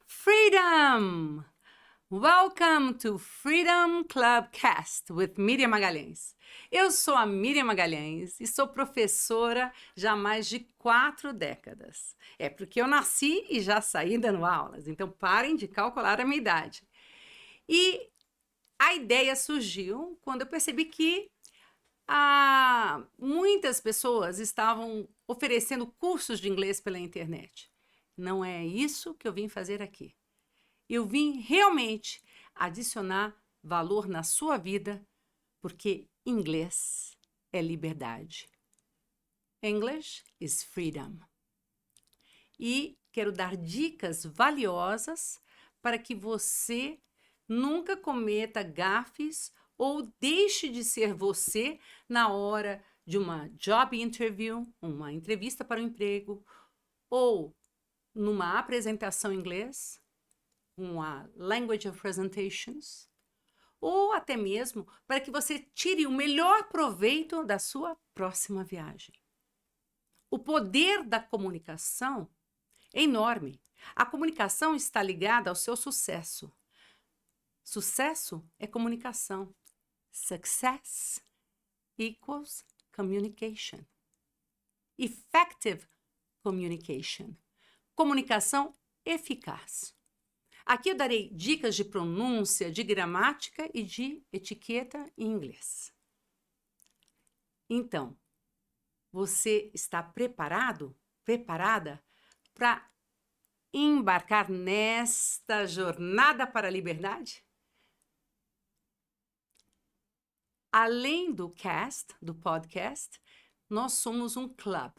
Freedom! Welcome to Freedom Clubcast with Miriam Magalhães. Eu sou a Miriam Magalhães e sou professora já há mais de 4 décadas. É porque eu nasci e já saí dando aulas, então parem de calcular a minha idade. E a ideia surgiu quando eu percebi que muitas pessoas estavam oferecendo cursos de inglês pela internet. Não é isso que eu vim fazer aqui. Eu vim realmente adicionar valor na sua vida, porque inglês é liberdade. English is freedom. E quero dar dicas valiosas para que você nunca cometa gafes ou deixe de ser você na hora de uma job interview, uma entrevista para o emprego, ou numa apresentação em inglês, uma language of presentations, ou até mesmo para que você tire o melhor proveito da sua próxima viagem. O poder da comunicação é enorme. A comunicação está ligada ao seu sucesso. Sucesso é comunicação. Success equals communication. Effective communication. Comunicação eficaz. Aqui eu darei dicas de pronúncia, de gramática e de etiqueta em inglês. Então, você está preparado, preparada para embarcar nesta jornada para a liberdade? Além do podcast, nós somos um club.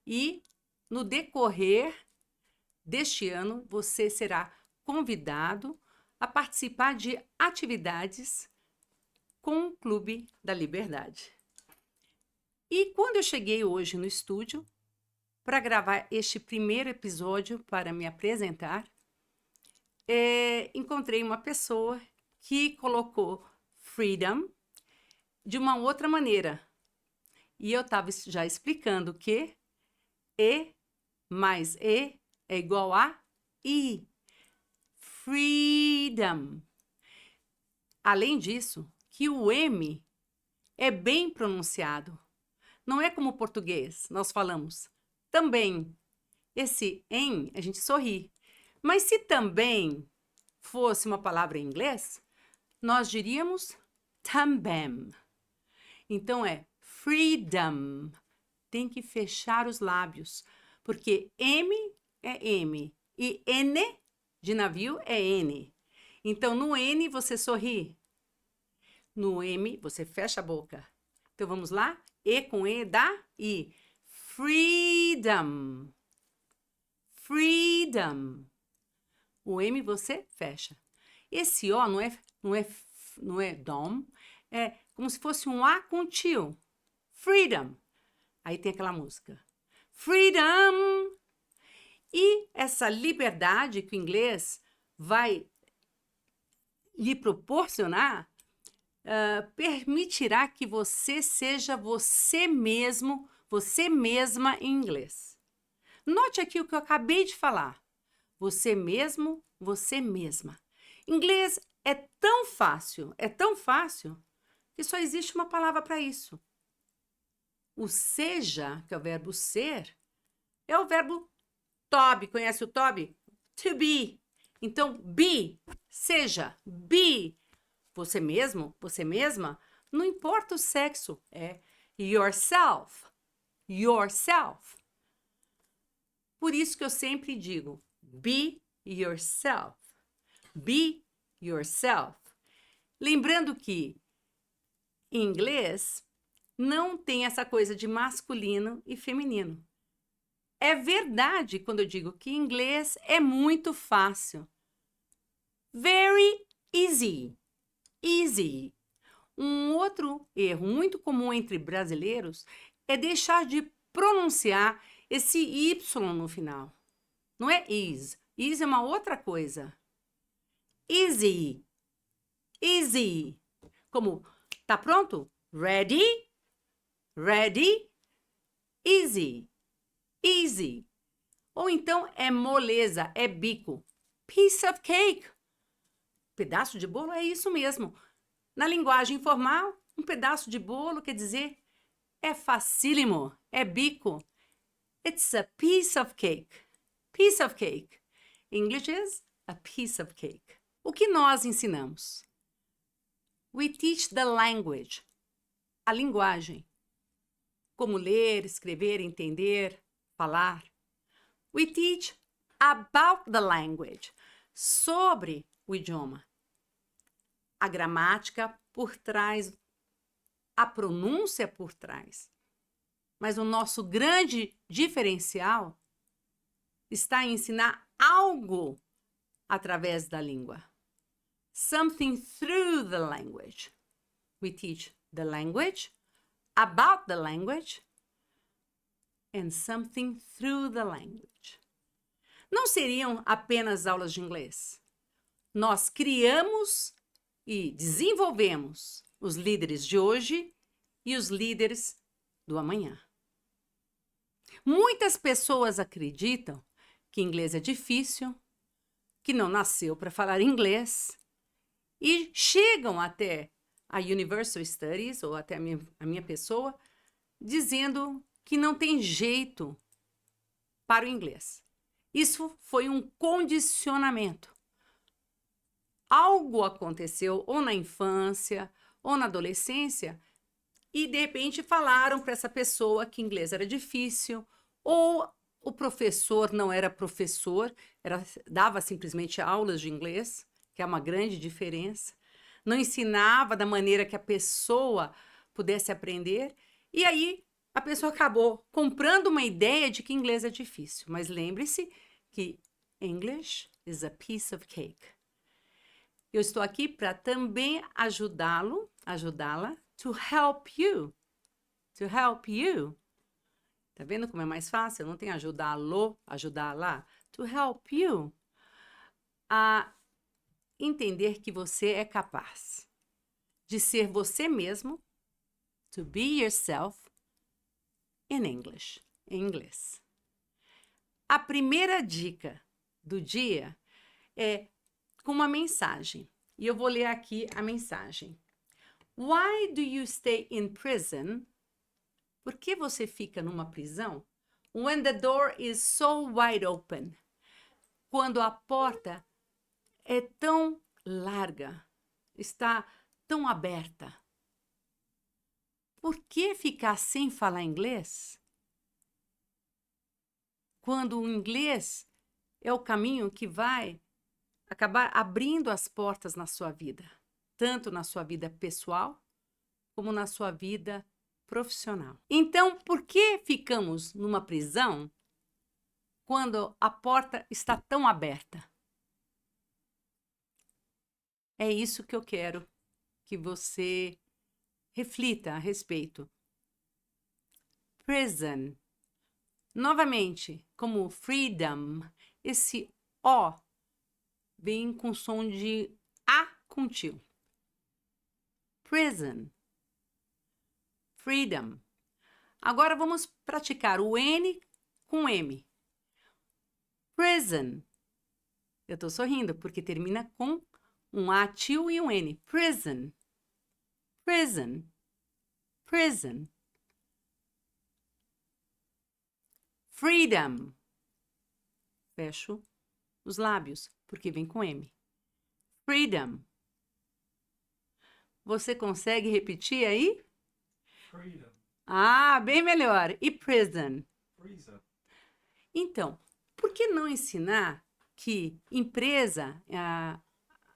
E no decorrer deste ano, você será convidado a participar de atividades com o Clube da Liberdade. E quando eu cheguei hoje no estúdio para gravar este primeiro episódio para me apresentar, encontrei uma pessoa que colocou freedom de uma outra maneira. E eu estava já explicando que E mais E é igual a I. Freedom. Além disso, que o M é bem pronunciado. Não é como o português, nós falamos também. Esse em, a gente sorri. Mas se também fosse uma palavra em inglês, nós diríamos também. Então é freedom. Tem que fechar os lábios, porque M é M e N de navio é N. Então, no N você sorri. No M você fecha a boca. Então, vamos lá? E com E dá I. Freedom. Freedom. O M você fecha. Esse O não é dom, é como se fosse um A com tio. Freedom. Aí tem aquela música. Freedom. E essa liberdade que o inglês vai lhe proporcionar permitirá que você seja você mesmo, você mesma em inglês. Note aqui o que eu acabei de falar. Você mesmo, você mesma. Inglês é tão fácil, que só existe uma palavra para isso. O seja, que é o verbo ser, é o verbo to be. Conhece o to be? To be. Então, be, seja, be. Você mesmo, você mesma, não importa o sexo, é yourself. Yourself. Por isso que eu sempre digo, be yourself. Be yourself. Lembrando que em inglês não tem essa coisa de masculino e feminino. É verdade quando eu digo que inglês é muito fácil. Very easy. Easy. Um outro erro muito comum entre brasileiros é deixar de pronunciar esse Y no final. Não é is. Is é uma outra coisa. Easy. Easy. Como, tá pronto? Ready? Ready? Easy. Easy. Ou então é moleza, é bico. Piece of cake. Pedaço de bolo é isso mesmo. Na linguagem informal, um pedaço de bolo quer dizer é facílimo, é bico. It's a piece of cake. Piece of cake. English is a piece of cake. O que nós ensinamos? We teach the language. A linguagem. Como ler, escrever, entender, falar. We teach about the language. Sobre o idioma. A gramática por trás, a pronúncia por trás. Mas o nosso grande diferencial está em ensinar algo através da língua. Something through the language. We teach the language, about the language, and something through the language. Não seriam apenas aulas de inglês. Nós criamos e desenvolvemos os líderes de hoje e os líderes do amanhã. Muitas pessoas acreditam que inglês é difícil, que não nasceu para falar inglês e chegam até a Universal Studies ou até a minha pessoa dizendo que não tem jeito para o inglês. Isso foi um condicionamento. Algo aconteceu ou na infância ou na adolescência e de repente falaram para essa pessoa que inglês era difícil ou o professor não era professor, dava simplesmente aulas de inglês, que é uma grande diferença, não ensinava da maneira que a pessoa pudesse aprender e aí a pessoa acabou comprando uma ideia de que inglês é difícil. Mas lembre-se que English is a piece of cake. Eu estou aqui para também ajudá-la, to help you. To help you. Tá vendo como é mais fácil? Não tem ajudá-lo, ajudá-la. To help you a entender que você é capaz de ser você mesmo, to be yourself in English, em inglês. A primeira dica do dia é com uma mensagem. E eu vou ler aqui a mensagem. Why do you stay in prison? Por que você fica numa prisão? When the door is so wide open. Quando a porta é tão larga, está tão aberta. Por que ficar sem falar inglês? Quando o inglês é o caminho que vai acabar abrindo as portas na sua vida, tanto na sua vida pessoal, como na sua vida profissional. Então, por que ficamos numa prisão quando a porta está tão aberta? É isso que eu quero que você reflita a respeito. Prison. Novamente, como freedom, esse O vem com som de A com tio. Prison. Freedom. Agora vamos praticar o N com M. Prison. Eu estou sorrindo porque termina com um A tio e um N. Prison. Prison. Prison. Freedom. Fecho os lábios, porque vem com M. Freedom. Você consegue repetir aí? Freedom. Ah, bem melhor. E prison? Freezer. Então, por que não ensinar que empresa,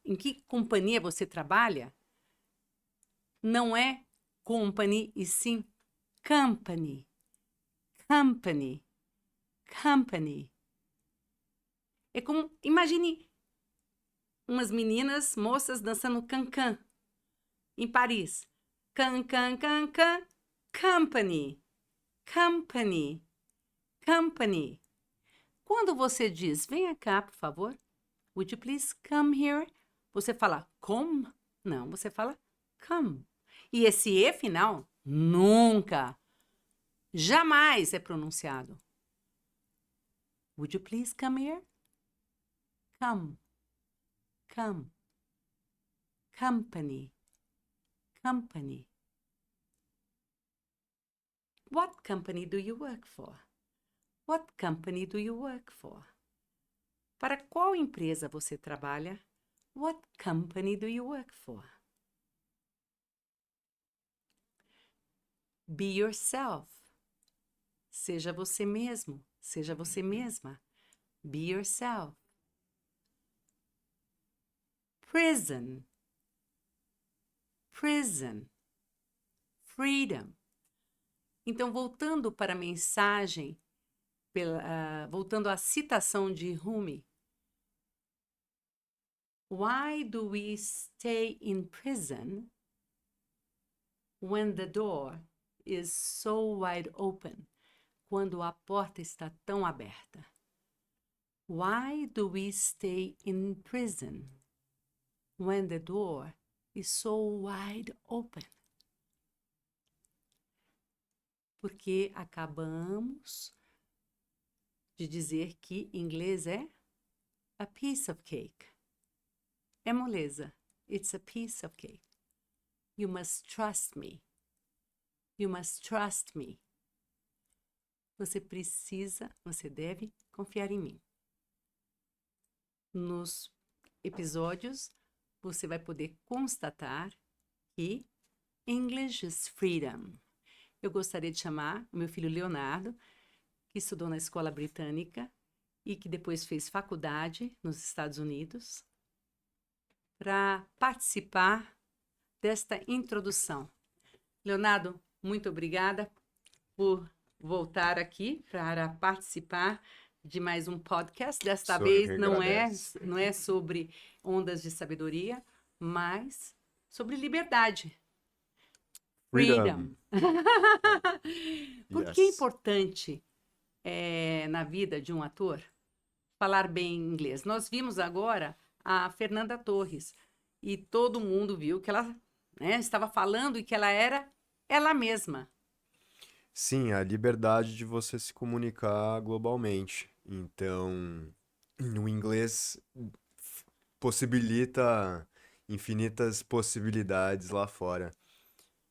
em que companhia você trabalha, não é company e sim company. Company. Company. É como, imagine umas meninas, moças dançando cancan em Paris. Cancan, cancan, company. Company. Company. Quando você diz, venha cá, por favor. Would you please come here? Você fala come? Não, você fala come. E esse E final, nunca. jamais é pronunciado. Would you please come here? Come. Come. Company. Company. What company do you work for? What company do you work for? Para qual empresa você trabalha? What company do you work for? Be yourself. Seja você mesmo. Seja você mesma. Be yourself. Prison. Prison. Freedom. Então, voltando para a mensagem, voltando à citação de Rumi. Why do we stay in prison when the door is so wide open? Quando a porta está tão aberta. Why do we stay in prison when the door is so wide open? Porque acabamos de dizer que inglês é a piece of cake. É moleza. It's a piece of cake. You must trust me. You must trust me. Você deve confiar em mim. Nos episódios, você vai poder constatar que English is freedom. Eu gostaria de chamar o meu filho Leonardo, que estudou na escola britânica e que depois fez faculdade nos Estados Unidos, para participar desta introdução. Leonardo, muito obrigada por voltar aqui para participar de mais um podcast. Desta vez não é sobre ondas de sabedoria, mas sobre liberdade. Freedom. Por que é importante na vida de um ator falar bem inglês? Nós vimos agora a Fernanda Torres e todo mundo viu que ela estava falando e que ela era ela mesma. Sim, a liberdade de você se comunicar globalmente. Então, o inglês possibilita infinitas possibilidades lá fora.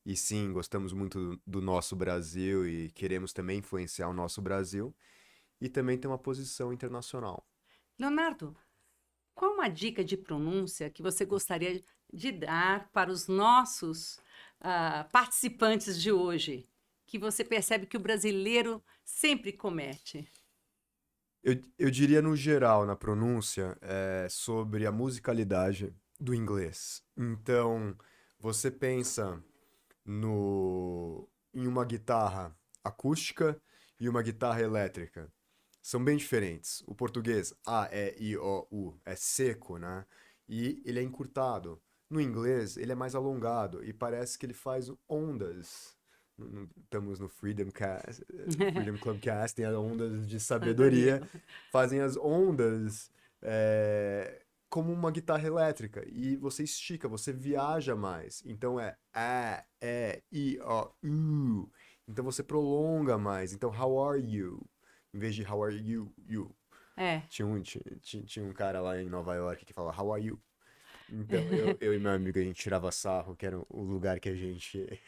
E sim, gostamos muito do nosso Brasil e queremos também influenciar o nosso Brasil e também ter uma posição internacional. Leonardo, qual uma dica de pronúncia que você gostaria de dar para os nossos participantes de hoje, que você percebe que o brasileiro sempre comete? Eu diria no geral, na pronúncia, sobre a musicalidade do inglês. Então, você pensa em uma guitarra acústica e uma guitarra elétrica. São bem diferentes. O português, A, E, I, O, U, é seco, né? E ele é encurtado. No inglês, ele é mais alongado e parece que ele faz ondas. Estamos no Freedom Clubcast, tem as ondas de sabedoria, fazem as ondas como uma guitarra elétrica e você estica, você viaja mais. Então é A, E, I, O, U. Então você prolonga mais. Então, how are you? Em vez de how are you, you. Tinha um cara lá em Nova York que falava how are you? Então eu e meu amigo a gente tirava sarro, que era o lugar que a gente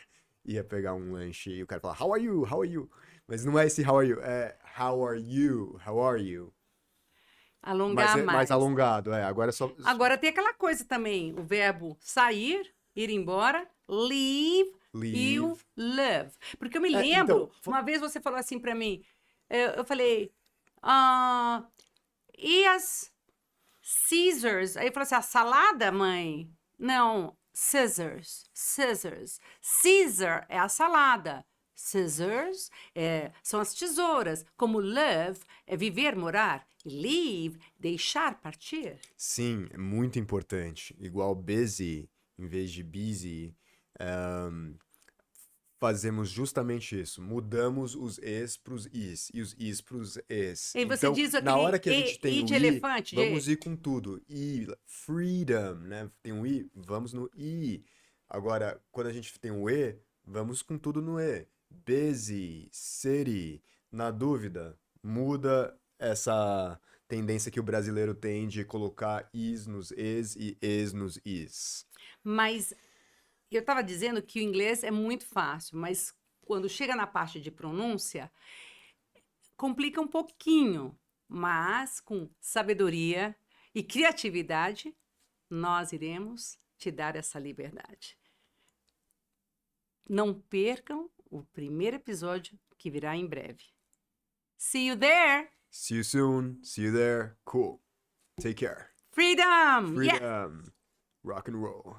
ia pegar um lanche e o cara falava how are you? How are you? Mas não é esse how are you, é how are you? How are you? Mas Alongar é mais mais. alongado, Agora é só. Agora tem aquela coisa também, o verbo sair, ir embora, leave, e o live. Porque eu me lembro, uma vez você falou assim para mim, eu falei, e as scissors? Aí eu falei assim, a salada, mãe? Não, scissors, scissors. Caesar é a salada. Scissors são as tesouras. Como live é viver, morar. E leave, deixar, partir. Sim, é muito importante. Igual busy, em vez de busy, fazemos justamente isso. Mudamos os es para os is e os is para os es. E você Então, diz na aquele hora que a gente tem de o i, elefante, vamos ir com tudo. I, freedom, né? Tem um i, vamos no i. Agora, quando a gente tem o e, vamos com tudo no e. busy, city. Na dúvida, muda essa tendência que o brasileiro tem de colocar is nos es e es nos is. Mas eu estava dizendo que o inglês é muito fácil, mas quando chega na parte de pronúncia, complica um pouquinho. Mas com sabedoria e criatividade, nós iremos te dar essa liberdade. Não percam o primeiro episódio que virá em breve. See you there! See you soon. See you there. Cool. Take care. Freedom! Yeah! Freedom. Rock and roll.